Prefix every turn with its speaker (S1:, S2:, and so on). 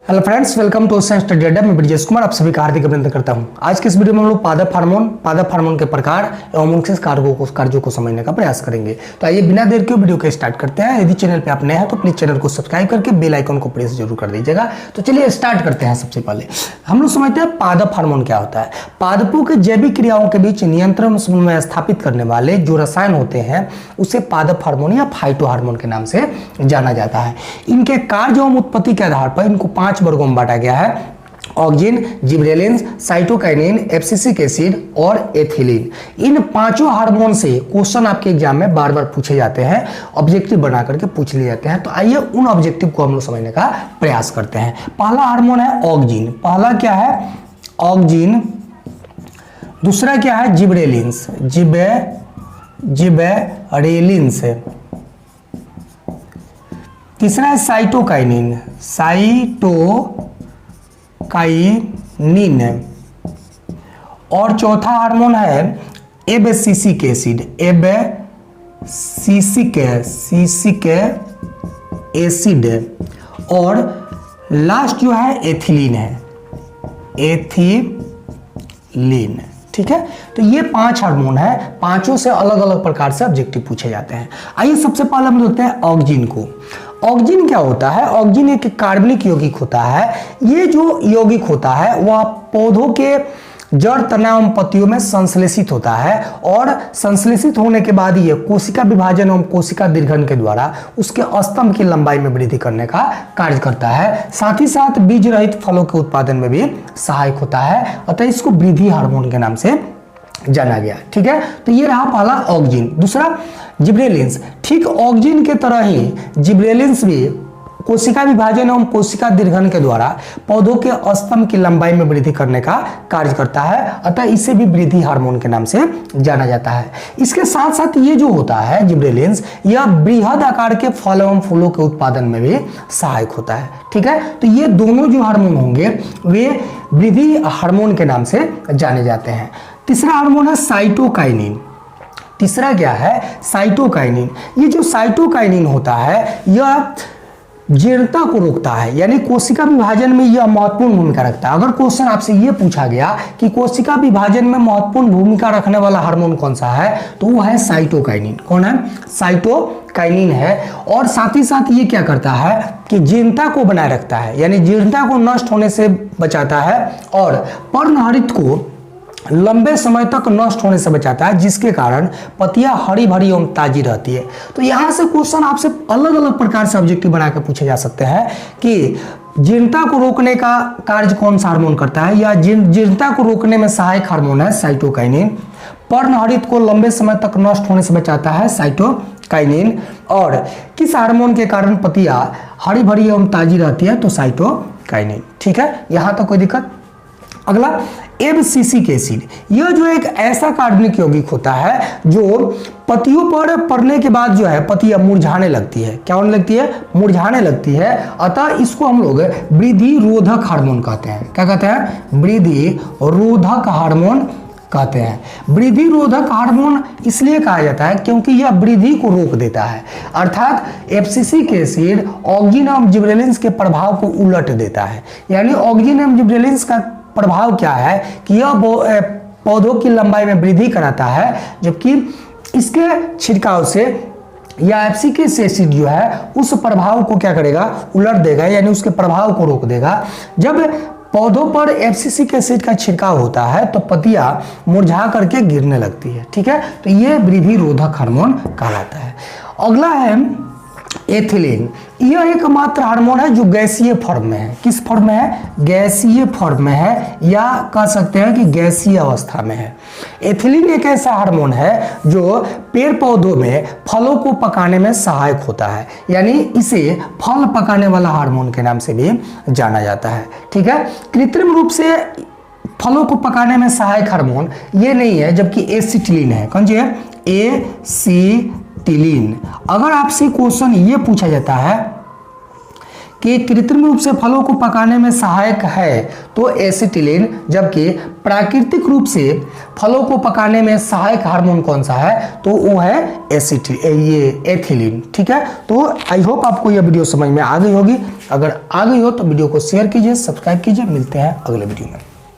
S1: Hello friends, welcome to science study अड्डा। मैं ब्रिजेश कुमार आप सभी का हार्दिक अभिनंदन करता हूं। आज के इस वीडियो में हम लोग पादप हार्मोन के प्रकार एवं उनके कार्यों को समझने का प्रयास करेंगे। तो आइए बिना देर के वीडियो को स्टार्ट करते हैं। यदि चैनल पे आप नए हैं तो प्लीज चैनल को सब्सक्राइब करके बेल आइकन को प्रेस जरूर कर दीजिएगा। तो चलिए स्टार्ट करते हैं। सबसे पहले हम लोग समझते हैं पादप हार्मोन क्या होता है। पादपों के जैविक क्रियाओं के बीच नियंत्रण में स्थापित करने वाले जो रसायन होते हैं उसे पादप हार्मोन या फाइटो हार्मोन के नाम से जाना जाता है। इनके कार्य एवं उत्पत्ति के आधार पर इनको 5 वर्गों में बांटा गया है: auxin, gibberellin, cytokinin, abscisic acid और एथिलीन। इन पांचों हार्मोन से क्वेश्चन आपके एग्जाम में बार बार पूछे जाते हैं, ऑब्जेक्टिव बना करके पूछ लिए जाते हैं। तो आइए उन ऑब्जेक्टिव को हम लोग समझने का प्रयास करते हैं। पहला हार्मोन है ऑक्जिन। पहला क्या है? ऑक्जिन। दूसरा क्या है? Gibberellins, gibberellins. तीसरा है साइटोकाइनिन, साइटोकाइनिन। और चौथा हार्मोन है एब्सिसिक एसिड, एब्सिसिक एसिड। और लास्ट जो है एथिलीन है, एथिलीन। ठीक है, तो ये 5 हार्मोन है। पांचों से अलग अलग प्रकार से ऑब्जेक्टिव पूछे जाते हैं। आइए सबसे पहले हम देखते हैं ऑक्जिन को। ऑक्जिन क्या होता है? ऑक्जिन एक कार्बनिक यौगिक होता है। ये जो यौगिक होता है वह पौधों के जड़, तना एवं पत्तियों में संश्लेषित होता है और संश्लेषित होने के बाद ये कोशिका विभाजन एवं कोशिका दीर्घन के द्वारा उसके स्तंभ की लंबाई में वृद्धि करने का कार्य करता है। साथ ही साथ बीज रहित फलों के उत्पादन में भी सहायक होता है। अतः इसको वृद्धि हार्मोन के नाम से जाना गया। ठीक है, तो ये रहा पहला ऑक्जिन। दूसरा जिबरेलिन्स। ठीक ऑक्जिन के तरह ही जिबरेलिन्स भी कोशिका विभाजन एवं कोशिका दीर्घन के द्वारा पौधों के स्तंभ की लंबाई में वृद्धि करने का कार्य करता है। अतः इसे भी वृद्धि हार्मोन के नाम से जाना जाता है। इसके साथ साथ ये जो होता है जिबरेलिन्स, यह बृहद आकार के फल एवं फूलों के उत्पादन में भी सहायक होता है। ठीक है, तो ये दोनों जो हार्मोन होंगे वे वृद्धि हार्मोन के नाम से जाने जाते हैं। तीसरा हार्मोन है साइटोकाइनिन। तीसरा क्या है? साइटोकाइनिन। ये जो साइटोकाइनिन होता है यह जीर्णता को रोकता है, यानी कोशिका विभाजन में यह महत्वपूर्ण भूमिका रखता है। अगर क्वेश्चन आपसे यह पूछा गया कि कोशिका विभाजन में महत्वपूर्ण भूमिका रखने वाला हार्मोन कौन सा है, तो वो है साइटोकाइनिन। कौन है? साइटोकाइनिन है। और साथ ही साथ ये क्या करता है कि जीर्णता को बनाए रखता है, यानी जीर्णता को नष्ट होने से बचाता है और पर्णहरित को लंबे समय तक नष्ट होने से बचाता है, जिसके कारण पत्तियां हरी भरी एवं ताजी रहती है। तो यहां से क्वेश्चन आपसे अलग अलग प्रकार से ऑब्जेक्टिव बना के पूछे जा सकते हैं कि जीर्णता को रोकने का कार्य कौन सा हार्मोन करता है, या जीर्णता को रोकने में सहायक हार्मोन है साइटोकाइनिन। पर्णहरित को लंबे समय तक नष्ट होने से बचाता है साइटोकाइनिन। और किस हार्मोन के कारण पत्तियां हरी भरी एवं ताजी रहती है, तो साइटोकाइनिन। ठीक है, यहां तक कोई दिक्कत? अगला एब्सिसिक एसिड। यह जो एक ऐसा कार्बनिक यौगिक होता है जो पत्तियों पर पड़ने के बाद जो है पत्तियां मुरझाने लगती है। क्या होने लगती है? मुरझाने लगती है। अतः इसको हम लोग वृद्धि रोधक हार्मोन कहते हैं। क्या कहते हैं? वृद्धि रोधक हार्मोन कहते हैं। वृद्धि रोधक हार्मोन इसलिए कहा जाता है क्योंकि यह वृद्धि को रोक देता है, अर्थात एब्सिसिक एसिड ऑक्जिन एवं जिबरेलिन्स के प्रभाव को उलट देता है। यानी ऑक्जिन एवं जिबरेलिन्स का प्रभाव क्या है कि यह पौधों की लंबाई में वृद्धि कराता है, जबकि इसके छिड़काव से या एब्सिसिक एसिड जो है उस प्रभाव को क्या करेगा? उलट देगा, यानी उसके प्रभाव को रोक देगा। जब पौधों पर एब्सिसिक एसिड का छिड़काव होता है तो पत्तियां मुरझा करके गिरने लगती है। ठीक है, तो यह वृद्धि रोधक हार्मोन कहलाता है। अगला है एथिलीन। यह एकमात्र हार्मोन है जो गैसीय फॉर्म में है। किस फॉर्म में है? गैसीय फॉर्म में है, या कह सकते हैं कि गैसीय अवस्था में है। एथिलीन एक ऐसा हार्मोन है जो पेड़ पौधों में फलों को पकाने में सहायक होता है, यानी इसे फल पकाने वाला हार्मोन के नाम से भी जाना जाता है। ठीक है, कृत्रिम रूप से फलों को पकाने में सहायक हार्मोन ये नहीं है, जबकि एसिटिलीन है। कौन सी है? एसिटिलीन। अगर आपसे क्वेश्चन ये पूछा जाता है कि कृत्रिम रूप से फलों को पकाने में सहायक है तो एसिटिलीन, जबकि प्राकृतिक रूप से फलों को पकाने में सहायक हार्मोन कौन सा है तो वो है एथिलीन। ठीक है, तो आई होप आपको यह वीडियो समझ में आ गई होगी। अगर आ गई हो तो वीडियो को शेयर कीजिए, सब्सक्राइब कीजिए। मिलते हैं अगले वीडियो में।